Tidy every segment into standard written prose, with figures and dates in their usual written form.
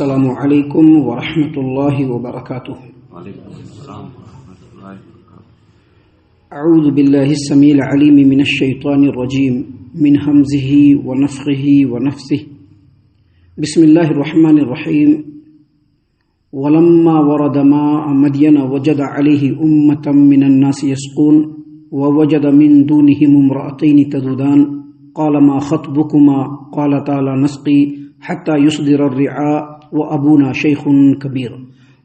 السلام علیکم ورحمۃ اللہ وبرکاتہ۔ اعوذ باللہ السمیع العلیم من الشیطان الرجیم من ہمزہ ونفخہ ونفثہ بسم اللہ الرحمن الرحیم۔ ولما ورد ماء مدین وجد علیہ امة من الناس یسقون ووجد من دونهم امرأتین تذودان قال ما خطبكما قالتا لا نسقي حتى يصدر الرعاء وأبونا شيخ كبير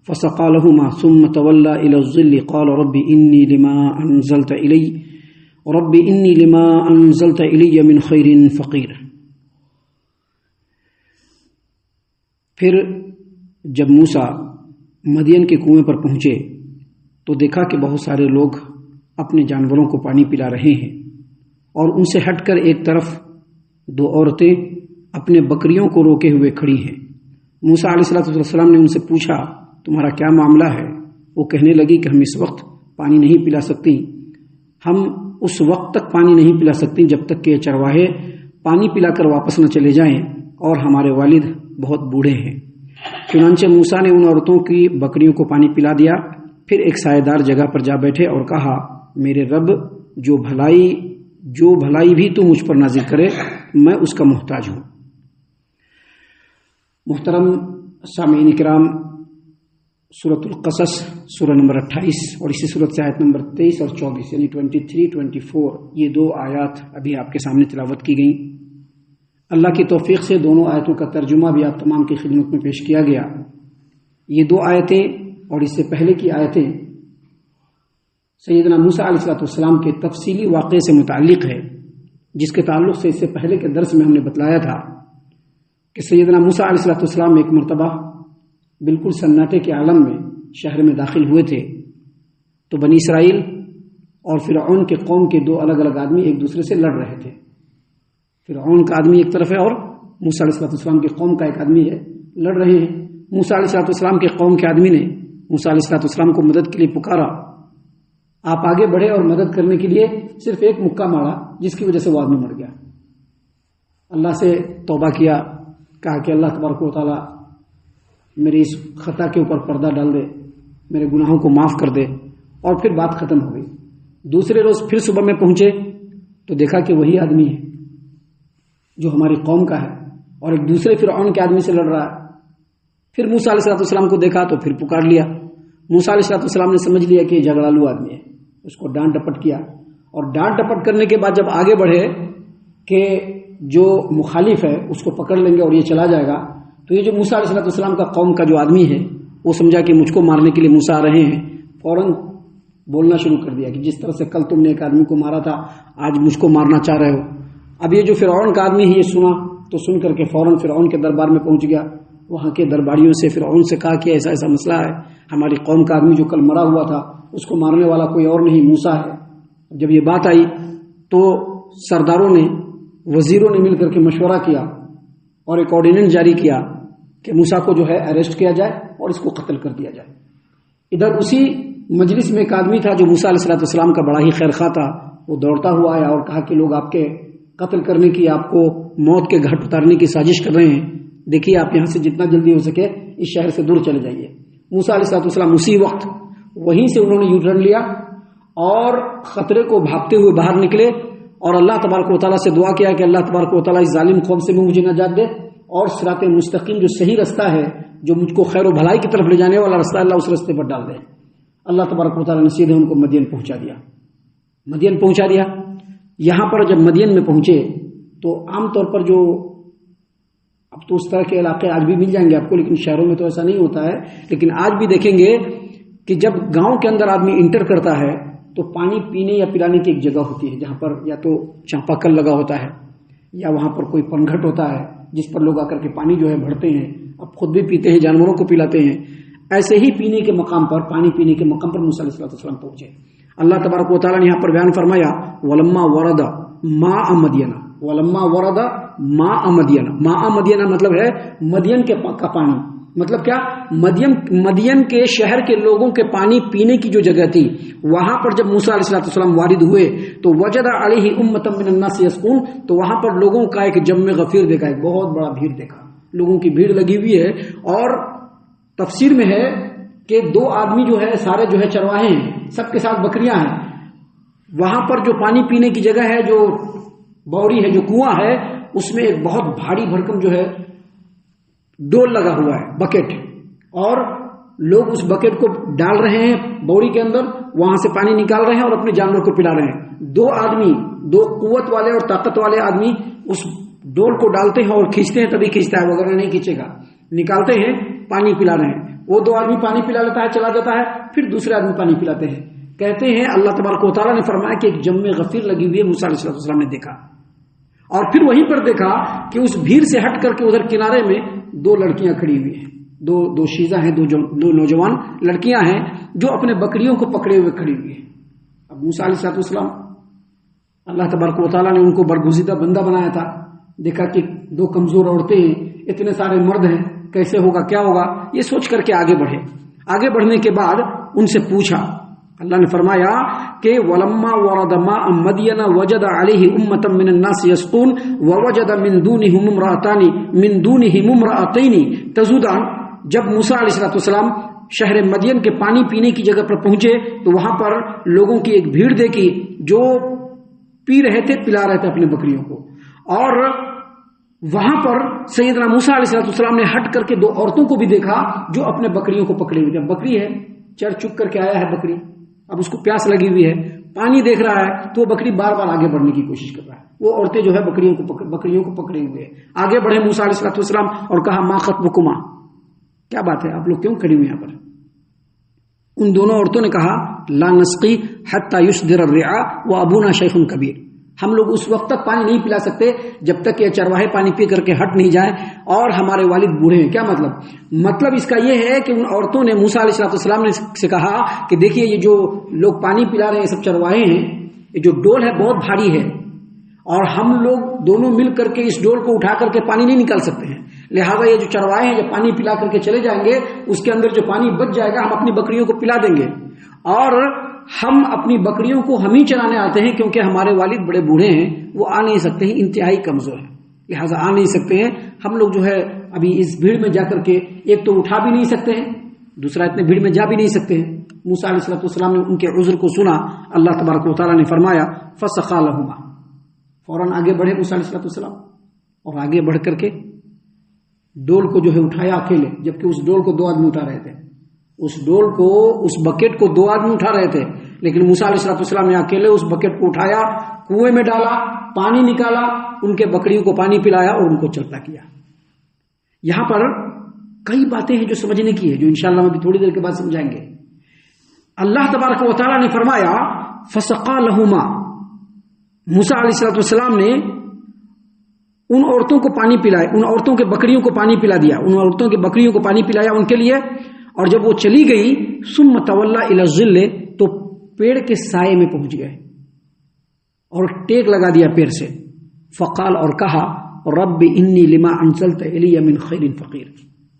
فسقى لهما ثم تولى إلى الظل قال رب إني لما أنزلت إلي من خير فقير۔ پھر جب موسیٰ مدین کے کنویں پر پہنچے تو دیکھا کہ بہت سارے لوگ اپنے جانوروں کو پانی پلا رہے ہیں، اور ان سے ہٹ کر ایک طرف دو عورتیں اپنے بکریوں کو روکے ہوئے کھڑی ہیں۔ موسیٰ علیہ السلام نے ان سے پوچھا تمہارا کیا معاملہ ہے؟ وہ کہنے لگی کہ ہم اس وقت پانی نہیں پلا سکتی، ہم اس وقت تک پانی نہیں پلا سکتی جب تک کہ یہ چرواہے پانی پلا کر واپس نہ چلے جائیں، اور ہمارے والد بہت بوڑھے ہیں۔ چنانچہ موسیٰ نے ان عورتوں کی بکریوں کو پانی پلا دیا، پھر ایک سایہ دار جگہ پر جا بیٹھے اور کہا میرے رب جو بھلائی بھی تو مجھ پر نازل کرے میں اس کا محتاج ہوں۔ محترم سامعین کرام، سورۃ القصص سورہ نمبر 28 اور اسی سورت سے آیت نمبر 23 اور 24 یعنی 23-24 یہ دو آیات ابھی آپ کے سامنے تلاوت کی گئیں۔ اللہ کی توفیق سے دونوں آیتوں کا ترجمہ بھی آپ تمام کی خدمت میں پیش کیا گیا۔ یہ دو آیتیں اور اس سے پہلے کی آیتیں سیدنا موسیٰ علیہ السلام کے تفصیلی واقعے سے متعلق ہے، جس کے تعلق سے اس سے پہلے کے درس میں ہم نے بتلایا تھا کہ سیدنا موسیٰ علیہ السلام ایک مرتبہ بالکل سناٹے کے عالم میں شہر میں داخل ہوئے تھے، تو بنی اسرائیل اور فرعون کے قوم کے دو الگ الگ آدمی ایک دوسرے سے لڑ رہے تھے۔ فرعون کا آدمی ایک طرف ہے اور موسیٰ علیہ السلام کے قوم کا ایک آدمی ہے، لڑ رہے ہیں۔ موسیٰ علیہ السلام کے قوم کے آدمی نے موسیٰ علیہ السلام کو مدد کے لیے پکارا، آپ آگے بڑھے اور مدد کرنے کے لیے صرف ایک مکہ مارا، جس کی وجہ سے وہ آدمی مر گیا۔ اللہ سے توبہ کیا، کہا کہ اللہ تبارک و تعالیٰ میری اس خطا کے اوپر پردہ ڈال دے، میرے گناہوں کو معاف کر دے، اور پھر بات ختم ہو گئی۔ دوسرے روز پھر صبح میں پہنچے تو دیکھا کہ وہی آدمی ہے جو ہماری قوم کا ہے اور ایک دوسرے فرعون کے آدمی سے لڑ رہا ہے۔ پھر موسیٰ علیہ السلام کو دیکھا تو پھر پکار لیا۔ موسیٰ علیہ السلام نے سمجھ لیا کہ یہ جھگڑالو آدمی ہے، اس کو ڈانٹ ڈپٹ کیا، اور ڈانٹ ڈپٹ کرنے کے بعد جب آگے بڑھے کہ جو مخالف ہے اس کو پکڑ لیں گے اور یہ چلا جائے گا، تو یہ جو موسیٰ علیہ السلام کا قوم کا جو آدمی ہے وہ سمجھا کہ مجھ کو مارنے کے لیے موسیٰ آ رہے ہیں، فوراً بولنا شروع کر دیا کہ جس طرح سے کل تم نے ایک آدمی کو مارا تھا آج مجھ کو مارنا چاہ رہے ہو۔ اب یہ جو فرعون کا آدمی ہے یہ سنا تو سن کر کے فوراً فرعون کے دربار میں پہنچ گیا۔ وہاں کے درباریوں سے فرعون سے کہا کہ ایسا ایسا مسئلہ ہے، ہماری قوم کا آدمی جو کل مرا ہوا تھا اس کو مارنے والا کوئی اور نہیں موسیٰ ہے۔ جب یہ بات آئی تو سرداروں نے وزیروں نے مل کر کے مشورہ کیا اور ایک آرڈیننس جاری کیا کہ موسیٰ کو جو ہے اریسٹ کیا جائے اور اس کو قتل کر دیا جائے۔ ادھر اسی مجلس میں ایک آدمی تھا جو موسیٰ علیہ السلام کا بڑا ہی خیر خواہ تھا، وہ دوڑتا ہوا آیا اور کہا کہ لوگ آپ کے قتل کرنے کی، آپ کو موت کے گھاٹ اتارنے کی سازش کر رہے ہیں، دیکھیے آپ یہاں سے جتنا جلدی ہو سکے اس شہر سے دور چلے جائیے۔ موسیٰ علیہ السلام اسی وقت وہیں سے انہوں نے یو ٹرن لیا اور خطرے کو بھاگتے ہوئے باہر نکلے اور اللہ تبارک و تعالیٰ سے دعا کیا کہ اللہ تبارک و تعالیٰ اس ظالم قوم سے بھی مجھے نجات دے، اور صراط مستقیم جو صحیح رستہ ہے جو مجھ کو خیر و بھلائی کی طرف لے جانے والا رستہ اللہ اس رستے پر ڈال دے۔ اللہ تبارک و تعالیٰ نے سیدھے ان کو مدین پہنچا دیا۔ یہاں پر جب مدین میں پہنچے تو عام طور پر جو اب تو اس طرح کے علاقے آج بھی مل جائیں گے آپ کو، لیکن شہروں میں تو ایسا نہیں ہوتا ہے، لیکن آج بھی دیکھیں گے کہ جب گاؤں کے اندر آدمی انٹر کرتا ہے تو پانی پینے یا پلانے کی ایک جگہ ہوتی ہے جہاں پر یا تو چاپا کل لگا ہوتا ہے یا وہاں پر کوئی پنگھٹ ہوتا ہے جس پر لوگ آ کر کے پانی جو ہے بھرتے ہیں، اب خود بھی پیتے ہیں، جانوروں کو پلاتے ہیں۔ ایسے ہی پانی پینے کے مقام پر موسیٰ علیہ السلام پہنچے۔ اللہ تبارک و تعالیٰ نے یہاں پر بیان فرمایا ولما ورد ماء مدین، ولما ورد ماء مدین، ماء مدین مطلب ہے مدین کا پانی، مطلب کیا؟ مدین کے شہر کے لوگوں کے پانی پینے کی جو جگہ تھی وہاں پر جب موسیٰ علیہ السلام وارد ہوئے تو وجد علیہ امۃ من الناس یسقون، تو وہاں پر لوگوں کا ایک جمع غفیر دیکھا، ایک بہت بڑا بھیڑ دیکھا، لوگوں کی بھیڑ لگی ہوئی ہے، اور تفسیر میں ہے کہ 2 آدمی جو ہے سارے جو ہے چرواہے ہیں، سب کے ساتھ بکریاں ہیں، وہاں پر جو پانی پینے کی جگہ ہے، جو بوری ہے، جو کنواں ہے، اس میں ایک بہت بھاری بھرکم جو ہے ڈول لگا ہوا ہے، بکٹ، اور لوگ اس بکٹ کو ڈال رہے ہیں بوری کے اندر، وہاں سے پانی نکال رہے ہیں اور اپنے جانور کو پلا رہے ہیں۔ 2 آدمی، 2 قوت والے اور طاقت والے آدمی اس ڈول کو ڈالتے ہیں اور کھینچتے ہیں، تبھی کھینچتا ہے، وغیرہ نہیں کھینچے گا، نکالتے ہیں، پانی پلا رہے ہیں۔ وہ 2 آدمی پانی پلا لیتا ہے، چلا جاتا ہے، پھر دوسرے آدمی پانی پلاتے ہیں۔ کہتے ہیں اللہ تبارک و تعالیٰ نے فرمایا کہ ایک جم غفیر لگی ہوئی ہے، موسیٰ علیہ السلام نے دیکھا، اور پھر وہیں پر دیکھا کہ اس بھیڑ سے ہٹ کر کے ادھر کنارے میں 2 لڑکیاں کھڑی ہوئی ہیں، دو شیزہ ہیں، 2 نوجوان لڑکیاں ہیں جو اپنے بکریوں کو پکڑے ہوئے کھڑی ہوئی ہیں۔ اب موسیٰ علیہ السلام، اللہ تبارک و تعالیٰ نے ان کو برگزیدہ بندہ بنایا تھا، دیکھا کہ 2 کمزور عورتیں ہیں، اتنے سارے مرد ہیں، کیسے ہوگا، کیا ہوگا، یہ سوچ کر کے آگے بڑھے۔ آگے بڑھنے کے بعد ان سے پوچھا، اللہ نے فرمایا کہ وَلَمَّا وَرَدَ مَاءَ مَدْيَنَ وَجَدَ عَلَيْهِ أُمَّةً مِّنَ النَّاسِ يَسْقُونَ وَوَجَدَ مِن دُونِهِمُ امْرَأَتَيْنِ تَذُودَانِ۔ جب موسیٰ علیہ السلام شہر مدین کے پانی پینے کی جگہ پر پہنچے تو وہاں پر لوگوں کی ایک بھیڑ دیکھی جو پی رہے تھے، پلا رہے تھے اپنے بکریوں کو، اور وہاں پر سیدنا موسیٰ علیہ السلام نے ہٹ کر کے 2 عورتوں کو بھی دیکھا جو اپنے بکریوں کو پکڑے ہوئے تھے۔ بکری ہے، چر چک کر کے آیا ہے بکری، اب اس کو پیاس لگی ہوئی ہے، پانی دیکھ رہا ہے، تو وہ بکری بار بار آگے بڑھنے کی کوشش کر رہا ہے۔ وہ عورتیں جو ہے بکریوں کو پکڑے ہوئے ہیں۔ آگے بڑھے موسیٰ علیہ السلام اور کہا ما خطبکما، کیا بات ہے، آپ لوگ کیوں کھڑی ہوئی یہاں پر؟ ان دونوں عورتوں نے کہا لا نسقی حتی یصدر الرعاء وابونا شیخ کبیر، ہم لوگ اس وقت تک پانی نہیں پلا سکتے جب تک یہ چرواہے پانی پی کر کے ہٹ نہیں جائیں اور ہمارے والد بوڑھے ہیں۔ کیا مطلب اس کا یہ ہے کہ ان عورتوں نے موسیٰ علیہ السلام نے سے کہا کہ دیکھیے یہ جو لوگ پانی پلا رہے ہیں سب چرواہے ہیں، یہ جو ڈول ہے بہت بھاری ہے اور ہم لوگ دونوں مل کر کے اس ڈول کو اٹھا کر کے پانی نہیں نکال سکتے ہیں، لہٰذا یہ جو چرواہے ہیں جب پانی پلا کر کے چلے جائیں گے اس کے اندر جو پانی بچ جائے گا ہم اپنی بکریوں کو پلا دیں گے، اور ہم اپنی بکریوں کو ہم ہی چرانے آتے ہیں کیونکہ ہمارے والد بڑے بوڑھے ہیں، وہ آ نہیں سکتے ہیں، انتہائی کمزور ہیں، لہٰذا آ نہیں سکتے ہیں، ہم لوگ جو ہے ابھی اس بھیڑ میں جا کر کے ایک تو اٹھا بھی نہیں سکتے ہیں، دوسرا اتنے بھیڑ میں جا بھی نہیں سکتے ہیں۔ موسیٰ علیہ السلام نے ان کے عذر کو سنا، اللہ تبارک و تعالیٰ نے فرمایا فسقا لہما، فوراً آگے بڑھے موسیٰ علیہ السلام اور آگے بڑھ کر کے ڈول کو جو ہے اٹھایا اکیلے، جبکہ اس ڈول کو 2 آدمی اٹھا رہے تھے، اس ڈول کو، اس بکٹ کو 2 آدمی اٹھا رہے تھے، لیکن موسیٰ علیہ السلام نے اکیلے اس بکٹ کو اٹھایا، کنویں میں ڈالا، پانی نکالا، ان کے بکریوں کو پانی پلایا اور ان کو چلتا کیا۔ یہاں پر کئی باتیں ہیں جو سمجھنے کی ہے، جو انشاءاللہ ہم ابھی تھوڑی دیر کے بعد سمجھائیں گے۔ اللہ تبارک و تعالیٰ نے فرمایا فسقا لہما، موسیٰ علیہ السلام نے ان عورتوں کو پانی پلایا، ان عورتوں کے بکریوں کو پانی پلا دیا، ان عورتوں کے بکریوں کو پانی پلایا ان کے لیے، اور جب وہ چلی گئی ثم تولی الی الظل، تو پیڑ کے سائے میں پہنچ گئے اور ٹیک لگا دیا پیر سے، فقال، اور کہا رب انی لما انزلت الی من خیر فقیر،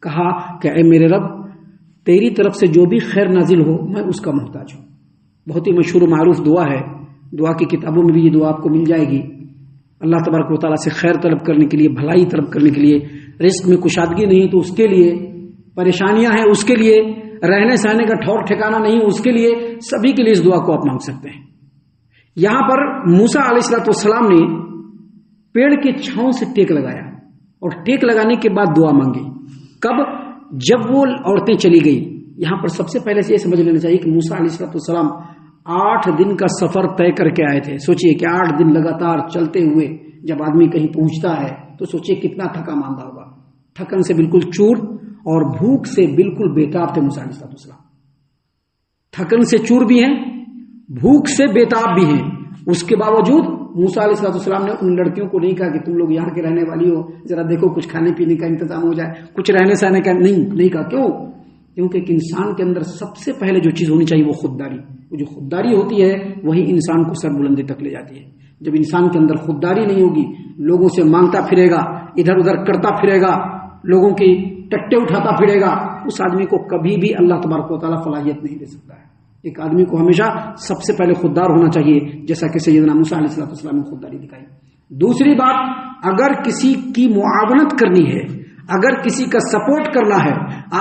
کہا کہ اے میرے رب تیری طرف سے جو بھی خیر نازل ہو میں اس کا محتاج ہوں۔ بہت ہی مشہور و معروف دعا ہے، دعا کی کتابوں میں بھی یہ دعا آپ کو مل جائے گی۔ اللہ تبارک و تعالیٰ سے خیر طلب کرنے کے لیے، بھلائی طلب کرنے کے لیے، رزق میں کشادگی نہیں تو اس کے لیے، پریشانیاں ہیں اس کے لیے، رہنے سہنے کا ٹھور ٹھکانا نہیں اس کے لیے، سبھی کے لیے اس دعا کو آپ مانگ سکتے ہیں۔ یہاں پر موسیٰ علیہ السلام نے پیڑ کے چھاؤں سے ٹیک لگایا اور ٹیک لگانے کے بعد دعا مانگی۔ کب؟ جب وہ عورتیں چلی گئی۔ یہاں پر سب سے پہلے سے یہ سمجھ لینا چاہیے کہ موسیٰ علیہ السلام 8 دن کا سفر طے کر کے آئے تھے۔ سوچئے کہ 8 دن لگاتار چلتے ہوئے جب آدمی کہیں پہنچتا ہے تو سوچئے کتنا تھکا ماندہ ہوگا، تھکن سے بالکل چور اور بھوک سے بالکل بےتاب تھے موسیٰ علیہ السلام، تھکن سے چور بھی ہیں، بھوک سے بےتاب بھی ہیں۔ اس کے باوجود موسیٰ علیہ السلام نے ان لڑکیوں کو نہیں کہا کہ تم لوگ یہاں کے رہنے والی ہو، ذرا دیکھو کچھ کھانے پینے کا انتظام ہو جائے، کچھ رہنے سہنے کا نہیں کہا۔ کیوں؟ کیونکہ ایک انسان کے اندر سب سے پہلے جو چیز ہونی چاہیے وہ خودداری، وہ جو خودداری ہوتی ہے وہی انسان کو سر بلندی تک لے جاتی ہے۔ جب انسان کے اندر خودداری نہیں ہوگی، لوگوں سے مانگتا پھرے گا، ادھر ادھر کرتا پھرے گا، لوگوں کی ٹٹے اٹھاتا پھرے گا، اس آدمی کو کبھی بھی اللہ تبارک و تعالیٰ فلاحیت نہیں دے سکتا ہے۔ ایک آدمی کو ہمیشہ سب سے پہلے خوددار ہونا چاہیے، جیسا کہ سیدنا موسیٰ علیہ السلام نے خودداری دکھائی۔ دوسری بات، اگر کسی کی معاونت کرنی ہے، اگر کسی کا سپورٹ کرنا ہے،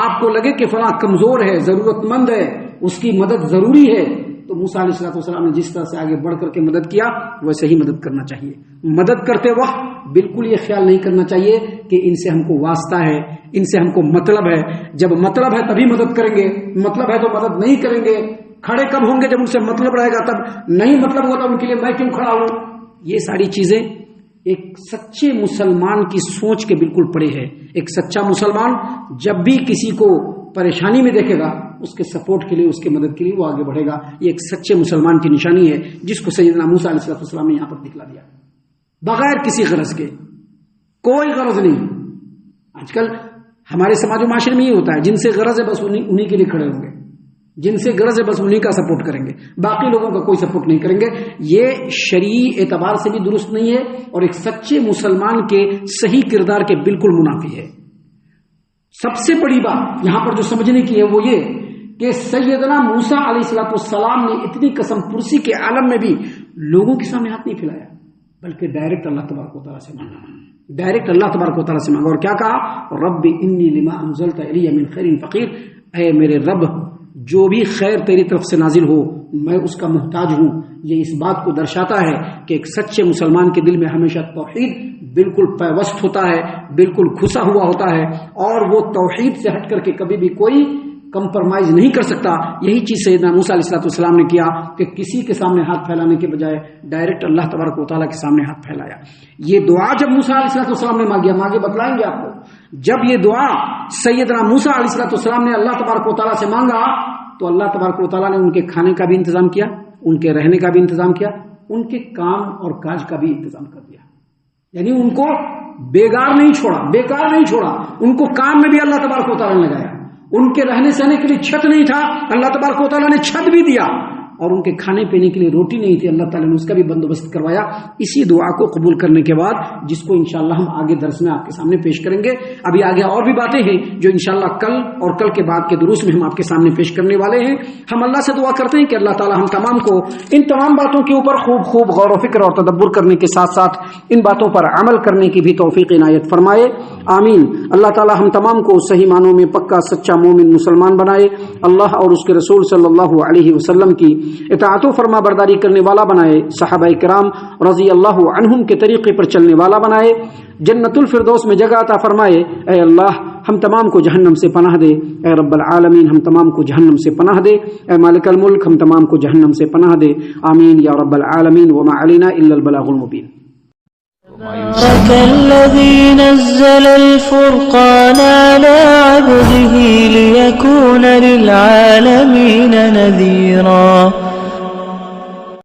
آپ کو لگے کہ فلاں کمزور ہے، ضرورت مند ہے، اس کی مدد ضروری ہے، تو موسیٰ علیہ السلام نے جس طرح سے آگے بڑھ کر کے مدد کیا ویسے ہی مدد کرنا چاہیے۔ مدد کرتے وقت بالکل یہ خیال نہیں کرنا چاہیے کہ ان سے ہم کو واسطہ ہے، ان سے ہم کو مطلب ہے، جب مطلب ہے تبھی مدد کریں گے، مطلب ہے تو مدد نہیں کریں گے۔ کھڑے کب ہوں گے؟ جب ان سے مطلب رہے گا، تب نہیں مطلب ہوگا تو ان کے لیے میں کیوں کھڑا ہوں؟ یہ ساری چیزیں ایک سچے مسلمان کی سوچ کے بالکل پرے ہے۔ ایک سچا مسلمان جب بھی کسی کو پریشانی میں دیکھے گا، اس کے سپورٹ کے لیے، اس کے مدد کے لیے وہ آگے بڑھے گا۔ یہ ایک سچے مسلمان کی نشانی ہے جس کو سیدنا موسیٰ علیہ السلام نے یہاں پر دکھلا دیا، بغیر کسی غرض کے، کوئی غرض نہیں۔ آج کل ہمارے سماج و معاشرے میں یہ ہوتا ہے، جن سے غرض ہے بس انہی کے لیے کھڑے ہوں گے، جن سے غرض ہے بس انہی کا سپورٹ کریں گے، باقی لوگوں کا کوئی سپورٹ نہیں کریں گے۔ یہ شرعی اعتبار سے بھی درست نہیں ہے اور ایک سچے مسلمان کے صحیح کردار کے بالکل منافی ہے۔ سب سے بڑی بات یہاں پر جو سمجھنے کی ہے وہ یہ کہ سیدنا موسیٰ علیہ السلام نے اتنی قسم پرسی کے عالم میں بھی لوگوں کے سامنے ہاتھ نہیں پھیلایا، بلکہ ڈائریکٹ اللہ تبارک و تعالیٰ سے مانگا، ڈائریکٹ اللہ تبارک و تعالیٰ سے مانگا۔ اور کیا کہا؟ رب انی لما انزلت الی من خیر فقیر، اے میرے رب جو بھی خیر تیری طرف سے نازل ہو میں اس کا محتاج ہوں۔ یہ اس بات کو درشاتا ہے کہ ایک سچے مسلمان کے دل میں ہمیشہ توحید بالکل پیوست ہوتا ہے، بالکل گھسا ہوا ہوتا ہے، اور وہ توحید سے ہٹ کر کے کبھی بھی کوئی کمپرمائز نہیں کر سکتا۔ یہی چیز سیدنا موسیٰ علیہ السلام نے کیا کہ کسی کے سامنے ہاتھ پھیلانے کے بجائے ڈائریکٹ اللہ تبارک و تعالیٰ کے سامنے ہاتھ پھیلایا۔ یہ دعا جب موسیٰ علیہ السلام نے مانگی، ہم آگے بتلائیں گے آپ کو، جب یہ دعا سیدنا موسیٰ علیہ السلام نے اللہ تبارک و تعالیٰ سے مانگا تو اللہ تبارک و تعالیٰ نے ان کے کھانے کا بھی انتظام کیا، ان کے رہنے کا بھی انتظام کیا، ان کے کام اور کاج کا بھی انتظام کر دیا۔ یعنی ان کو بیکار نہیں چھوڑا، ان کو کام میں بھی اللہ تبارک و تعالیٰ نے لگایا۔ ان کے رہنے سہنے کے لیے چھت نہیں تھا، اللہ تبارک و تعالیٰ نے چھت بھی دیا، اور ان کے کھانے پینے کے لیے روٹی نہیں تھی، اللہ تعالیٰ نے اس کا بھی بندوبست کروایا۔ اسی دعا کو قبول کرنے کے بعد، جس کو انشاءاللہ ہم آگے درس میں آپ کے سامنے پیش کریں گے، ابھی آگے اور بھی باتیں ہیں جو انشاءاللہ کل اور کل کے بعد کے دروس میں ہم آپ کے سامنے پیش کرنے والے ہیں۔ ہم اللہ سے دعا کرتے ہیں کہ اللہ تعالیٰ ہم تمام کو ان تمام باتوں کے اوپر خوب غور و فکر اور تدبر کرنے کے ساتھ ساتھ ان باتوں پر عمل کرنے کی بھی توفیق عنایت فرمائے، آمین۔ اللہ تعالیٰ ہم تمام کو صحیح معنوں میں پکا سچا مومن مسلمان بنائے، اللہ اور اس کے رسول صلی اللہ علیہ وسلم کی اطاعت و فرما برداری کرنے والا بنائے، صحابہ کرام رضی اللہ عنہم کے طریقے پر چلنے والا بنائے، جنت الفردوس میں جگہ عطا فرمائے۔ اے اللہ ہم تمام کو جہنم سے پناہ دے، اے رب العالمین ہم تمام کو جہنم سے پناہ دے، اے مالک الملک ہم تمام کو جہنم سے پناہ دے، آمین یا رب العالمین۔ وما علینا الا البلاغ المبین۔ تبارك الذي نزل الفرقان على عبده ليكون للعالمين نذيرا